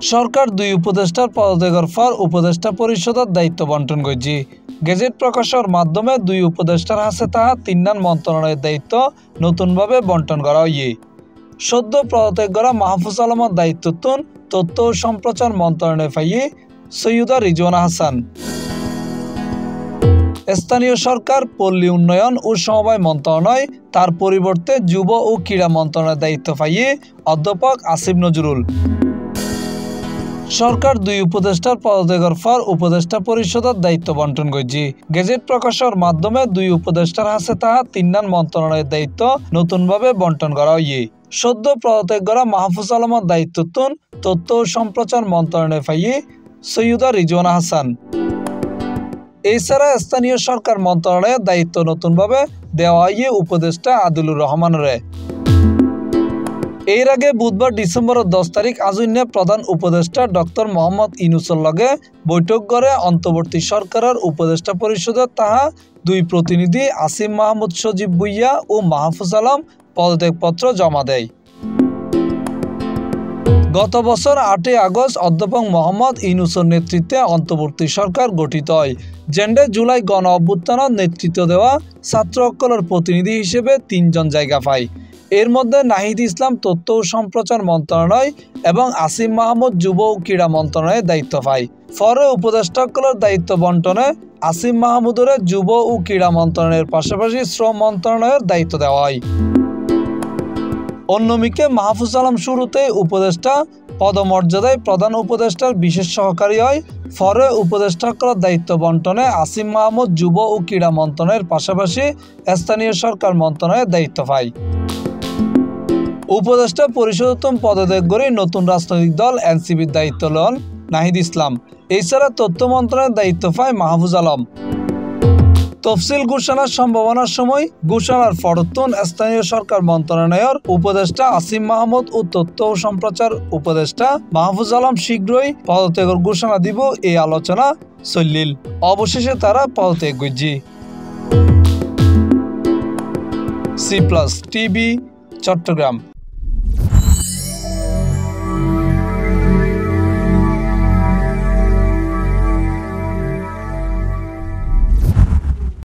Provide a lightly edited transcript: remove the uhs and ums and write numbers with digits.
সরকার দুই উপদেষ্টার পদত্যাগের পর উপদেষ্টা পরিষদের দায়িত্ব বন্টন করছে। গেজেট প্রকাশের মাধ্যমে দুই উপদেষ্টার হাতে তাহা ৩ মন্ত্রণালয়ের দায়িত্ব নতুনভাবে বন্টন করা হয়ে সদ্য পদত্যাগ করা মাহফুজ আলমের দায়িত্ব তথ্য ও সম্প্রচার মন্ত্রণালয়ে পাইয়ে সৈয়দা রিজওয়ানা হাসান। স্থানীয় সরকার, পল্লী উন্নয়ন ও সমবায় মন্ত্রণালয় তার পরিবর্তে যুব ও ক্রীড়া মন্ত্রণালয়ের দায়িত্ব পাইয়ে অধ্যাপক আসিফ নজরুল। সরকার দুই উপদেষ্টার পদত্যাগের পর উপদেষ্টা পরিষদের দায়িত্ব বন্টন করছে। গেজেট প্রকাশের মাধ্যমে দুই উপদেষ্টার হাতে তাহা ৩ মন্ত্রণালয়ের দায়িত্ব নতুনভাবে বন্টন করা হয়ে সদ্য পদত্যাগ করা মাহফুজ আলমের দায়িত্ব তথ্য ও সম্প্রচার মন্ত্রণালয়ে পাইয়ে সৈয়দা রিজওয়ানা হাসান। এছাড়া স্থানীয় সরকার মন্ত্রণালয়ের দায়িত্ব নতুনভাবে দেওয়া হয় উপদেষ্টা আদিলুর রহমানের। এর আগে বুধবার ডিসেম্বরের 10 তারিখ আজুন্যে প্রধান উপদেষ্টা ডক্টর মোহাম্মদ ইউনূসের লগে বৈঠক করে অন্তর্বর্তী সরকারের উপদেষ্টা পরিষদের তাহা দুই প্রতিনিধি আসিম মাহমুদ সজীব ভুইয়া ও মাহফুজ আলম পদত্যাগপত্র জমা দেয়। গত বছর 8 আগস্ট অধ্যাপক মোহাম্মদ ইউনূসের নেতৃত্বে অন্তর্বর্তী সরকার গঠিত হয়। জেন্ডে জুলাই গণ অভ্যুত্থানের নেতৃত্ব দেওয়া ছাত্র ঐক্যের প্রতিনিধি হিসেবে 3 জন জায়গা পায়। এর মধ্যে নাহিদ ইসলাম তথ্য ও সম্প্রচার মন্ত্রণালয় এবং আসিম মাহমুদ যুব ও ক্রীড়া মন্ত্রণালয়ের দায়িত্ব পায়। পরে উপদেষ্টাসকলের দায়িত্ব বন্টনে আসিম মাহমুদের যুব ও ক্রীড়া মন্ত্রণালয়ের পাশাপাশি শ্রম মন্ত্রণালয়ের দায়িত্ব দেওয়া হয়। অন্যদিকে মাহফুজ আলম শুরুতে উপদেষ্টা পদমর্যাদায় প্রধান উপদেষ্টার বিশেষ সহকারী হয়। পরে উপদেষ্টাসকলের দায়িত্ব বন্টনে আসিম মাহমুদ যুব ও ক্রীড়া মন্ত্রণালয়ের পাশাপাশি স্থানীয় সরকার মন্ত্রণালয়ের দায়িত্ব পায়। উপদেষ্টা পরিষদোত্তম পদত্যাগ করে নতুন রাজনৈতিক দল এনসিপির দায়িত্ব লন নাহিদ ইসলাম। এছাড়া তথ্য মন্ত্রণালয়ের দায়িত্ব পায় মাহফুজ আলম। তফসিল ঘোষণার সম্ভাবনার সময় ঘোষণার পরতুন স্থানীয় সরকার মন্ত্রণালয়ের উপদেষ্টা আসিম মাহমুদ ও তথ্য ও সম্প্রচার উপদেষ্টা মাহফুজ আলম শীঘ্রই পদত্যাগের ঘোষণা দিব এই আলোচনা চলিল। অবশেষে তারা পদত্যাগ করছে। C+ TV, Chittagong.